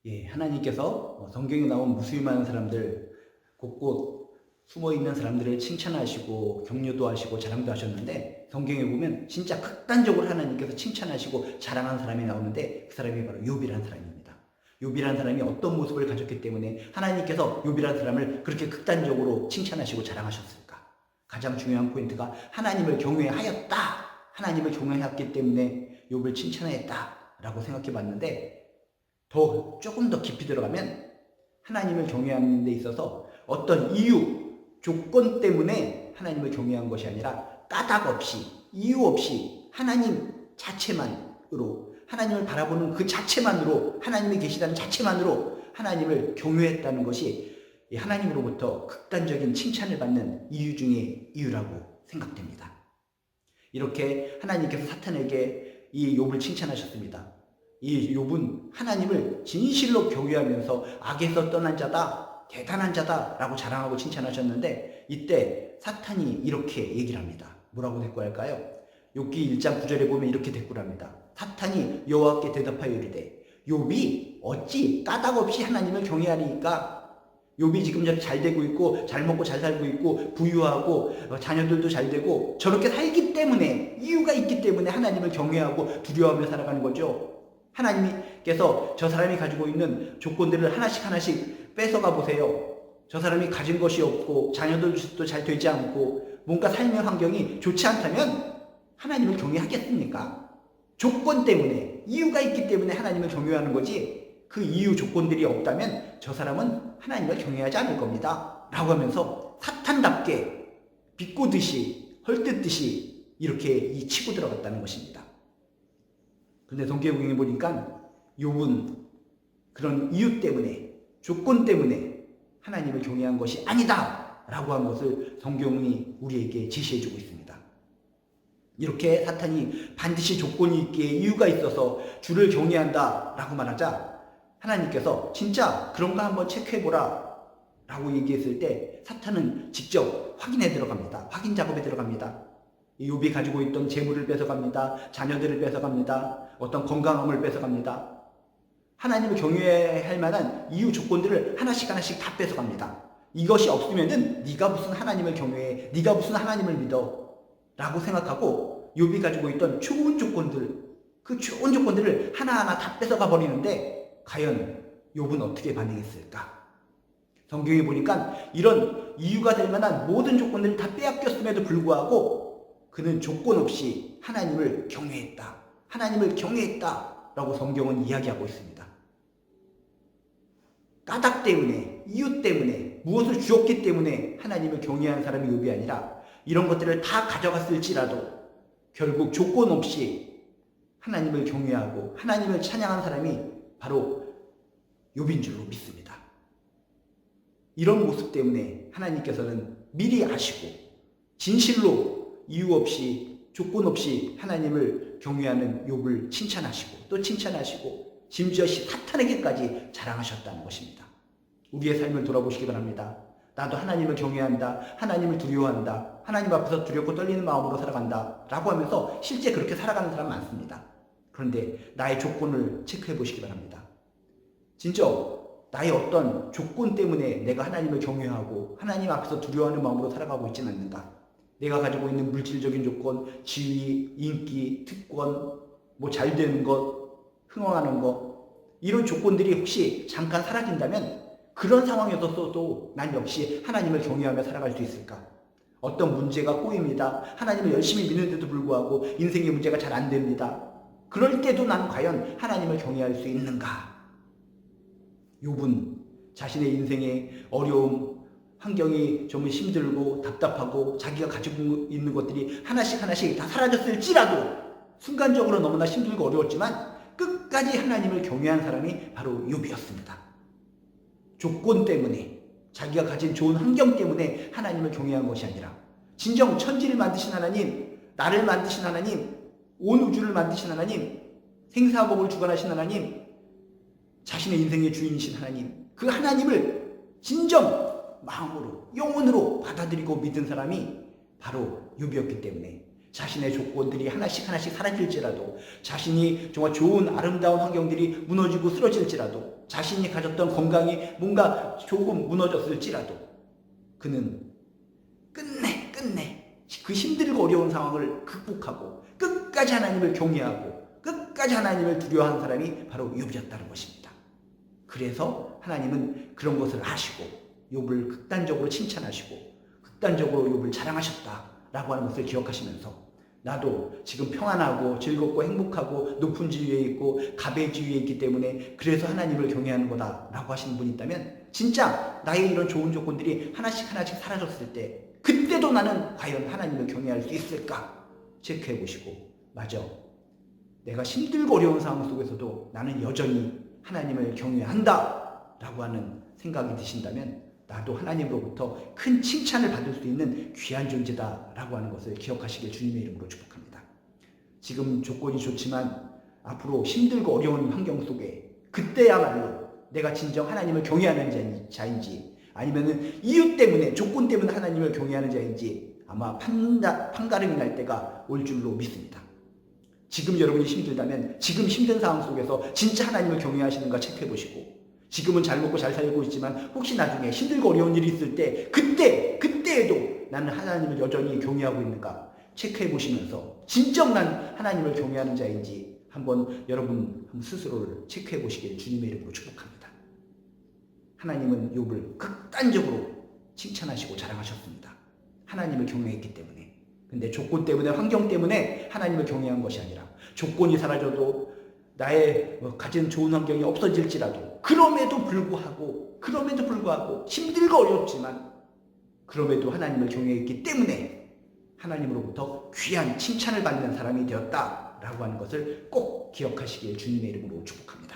예, 하나님께서 성경에 나온 무수히 많은 사람들, 곳곳 숨어있는 사람들을 칭찬하시고 격려도 하시고 자랑도 하셨는데, 성경에 보면 진짜 극단적으로 하나님께서 칭찬하시고 자랑한 사람이 나오는데, 그 사람이 바로 욥이라는 사람입니다. 욥이라는 사람이 어떤 모습을 가졌기 때문에 하나님께서 욥이라는 사람을 그렇게 극단적으로 칭찬하시고 자랑하셨을까? 가장 중요한 포인트가 하나님을 경외하였다, 하나님을 경외하였기 때문에 욥을 칭찬했다 라고 생각해 봤는데, 조금 더 깊이 들어가면 하나님을 경외하는 데 있어서 어떤 이유, 조건 때문에 하나님을 경외한 것이 아니라 까닭 없이, 이유 없이 하나님 자체만으로, 하나님을 바라보는 그 자체만으로, 하나님이 계시다는 자체만으로 하나님을 경외했다는 것이 하나님으로부터 극단적인 칭찬을 받는 이유 중에 이유라고 생각됩니다. 이렇게 하나님께서 사탄에게 이 욥을 칭찬하셨습니다. 이 욥은 하나님을 진실로 경외하면서 악에서 떠난 자다, 대단한 자다 라고 자랑하고 칭찬하셨는데, 이때 사탄이 이렇게 얘기를 합니다. 뭐라고 대꾸할까요? 욥기 1장 9절에 보면 이렇게 대꾸를 합니다. 사탄이 여호와께 대답하여 이르되 욥이 어찌 까닭 없이 하나님을 경외하리이까? 욥이 지금 잘 되고 있고 잘 먹고 잘 살고 있고 부유하고 자녀들도 잘 되고 저렇게 살기 때문에, 이유가 있기 때문에 하나님을 경외하고 두려워하며 살아가는 거죠. 하나님께서 저 사람이 가지고 있는 조건들을 하나씩 하나씩 뺏어가 보세요. 저 사람이 가진 것이 없고 자녀들도 잘 되지 않고 뭔가 삶의 환경이 좋지 않다면 하나님을 경외하겠습니까? 조건 때문에, 이유가 있기 때문에 하나님을 경외하는 거지, 그 이유 조건들이 없다면 저 사람은 하나님을 경외하지 않을 겁니다 라고 하면서 사탄답게 비꼬듯이 헐뜯듯이 이렇게 치고 들어갔다는 것입니다. 근데 성경에 보니까 욥은 그런 이유 때문에, 조건 때문에 하나님을 경외한 것이 아니다 라고 한 것을 성경이 우리에게 제시해주고 있습니다. 이렇게 사탄이 반드시 조건이 있기에 이유가 있어서 주를 경외한다 라고 말하자, 하나님께서 진짜 그런가 한번 체크해보라 라고 얘기했을 때 사탄은 직접 확인에 들어갑니다. 확인 작업에 들어갑니다. 욥이 가지고 있던 재물을 뺏어갑니다. 자녀들을 뺏어갑니다. 어떤 건강함을 뺏어갑니다. 하나님을 경외할 만한 이유 조건들을 하나씩 하나씩 다 뺏어갑니다. 이것이 없으면은 네가 무슨 하나님을 경외해, 네가 무슨 하나님을 믿어 라고 생각하고 욥이 가지고 있던 좋은 조건들, 그 좋은 조건들을 하나하나 다 뺏어가 버리는데, 과연 욥은 어떻게 반응했을까? 성경에 보니까 이런 이유가 될 만한 모든 조건들을 다 빼앗겼음에도 불구하고 그는 조건 없이 하나님을 경외했다, 하나님을 경외했다 라고 성경은 이야기하고 있습니다. 까닭 때문에, 이유 때문에, 무엇을 주었기 때문에 하나님을 경외하는 사람이 욥이 아니라, 이런 것들을 다 가져갔을지라도 결국 조건 없이 하나님을 경외하고 하나님을 찬양한 사람이 바로 욥인 줄로 믿습니다. 이런 모습 때문에 하나님께서는 미리 아시고 진실로 이유 없이, 조건 없이 하나님을 경외하는 욥을 칭찬하시고 또 칭찬하시고 심지어 사탄에게까지 자랑하셨다는 것입니다. 우리의 삶을 돌아보시기 바랍니다. 나도 하나님을 경외한다, 하나님을 두려워한다, 하나님 앞에서 두렵고 떨리는 마음으로 살아간다 라고 하면서 실제 그렇게 살아가는 사람 많습니다. 그런데 나의 조건을 체크해 보시기 바랍니다. 진짜 나의 어떤 조건 때문에 내가 하나님을 경외하고 하나님 앞에서 두려워하는 마음으로 살아가고 있지는 않는가? 내가 가지고 있는 물질적인 조건, 지위, 인기, 특권, 잘 되는 것, 흥황하는 것, 이런 조건들이 혹시 잠깐 사라진다면 그런 상황에서도 난 역시 하나님을 경외하며 살아갈 수 있을까? 어떤 문제가 꼬입니다. 하나님을 열심히 믿는데도 불구하고 인생의 문제가 잘 안 됩니다. 그럴 때도 난 과연 하나님을 경외할 수 있는가? 욥은 자신의 인생의 어려움, 환경이 좀 힘들고 답답하고 자기가 가지고 있는 것들이 하나씩 하나씩 다 사라졌을지라도 순간적으로 너무나 힘들고 어려웠지만 끝까지 하나님을 경외한 사람이 바로 욥이었습니다. 조건 때문에, 자기가 가진 좋은 환경 때문에 하나님을 경외한 것이 아니라 진정 천지를 만드신 하나님, 나를 만드신 하나님, 온 우주를 만드신 하나님, 생사복을 주관하신 하나님, 자신의 인생의 주인이신 하나님, 그 하나님을 진정 마음으로, 영혼으로 받아들이고 믿은 사람이 바로 욥이었기 때문에 자신의 조건들이 하나씩 하나씩 사라질지라도, 자신이 정말 좋은 아름다운 환경들이 무너지고 쓰러질지라도, 자신이 가졌던 건강이 뭔가 조금 무너졌을지라도 그는 끝내 그 힘들고 어려운 상황을 극복하고 끝까지 하나님을 경외하고 끝까지 하나님을 두려워하는 사람이 바로 욥이었다는 것입니다. 그래서 하나님은 그런 것을 아시고 욥을 극단적으로 칭찬하시고 극단적으로 욥을 자랑하셨다라고 하는 것을 기억하시면서 나도 지금 평안하고 즐겁고 행복하고 높은 지위에 있고 갑의 지위에 있기 때문에 그래서 하나님을 경외하는 거다라고 하시는 분이 있다면 진짜 나의 이런 좋은 조건들이 하나씩 사라졌을 때 그때도 나는 과연 하나님을 경외할 수 있을까 체크해 보시고 맞아 내가 힘들고 어려운 상황 속에서도 나는 여전히 하나님을 경외한다 라고 하는 생각이 드신다면 나도 하나님으로부터 큰 칭찬을 받을 수 있는 귀한 존재다 라고 하는 것을 기억하시길 주님의 이름으로 축복합니다. 지금 조건이 좋지만 앞으로 힘들고 어려운 환경 속에 그때야말로 내가 진정 하나님을 경외하는 자인지 아니면은 이유 때문에 조건 때문에 하나님을 경외하는 자인지 아마 판가름이 날 때가 올 줄로 믿습니다. 지금 여러분이 힘들다면 지금 힘든 상황 속에서 진짜 하나님을 경외하시는가 체크해 보시고 지금은 잘 먹고 잘 살고 있지만 혹시 나중에 힘들고 어려운 일이 있을 때 그때에도 나는 하나님을 여전히 경외하고 있는가 체크해 보시면서 진정 난 하나님을 경외하는 자인지 한번 여러분 스스로를 체크해 보시길 주님의 이름으로 축복합니다. 하나님은 욥을 극단적으로 칭찬하시고 자랑하셨습니다. 하나님을 경외했기 때문에. 근데 조건 때문에 환경 때문에 하나님을 경외한 것이 아니라 조건이 사라져도 나의 가진 좋은 환경이 없어질지라도 그럼에도 불구하고 힘들고 어렵지만 그럼에도 하나님을 경외했기 때문에 하나님으로부터 귀한 칭찬을 받는 사람이 되었다라고 하는 것을 꼭 기억하시길 주님의 이름으로 축복합니다.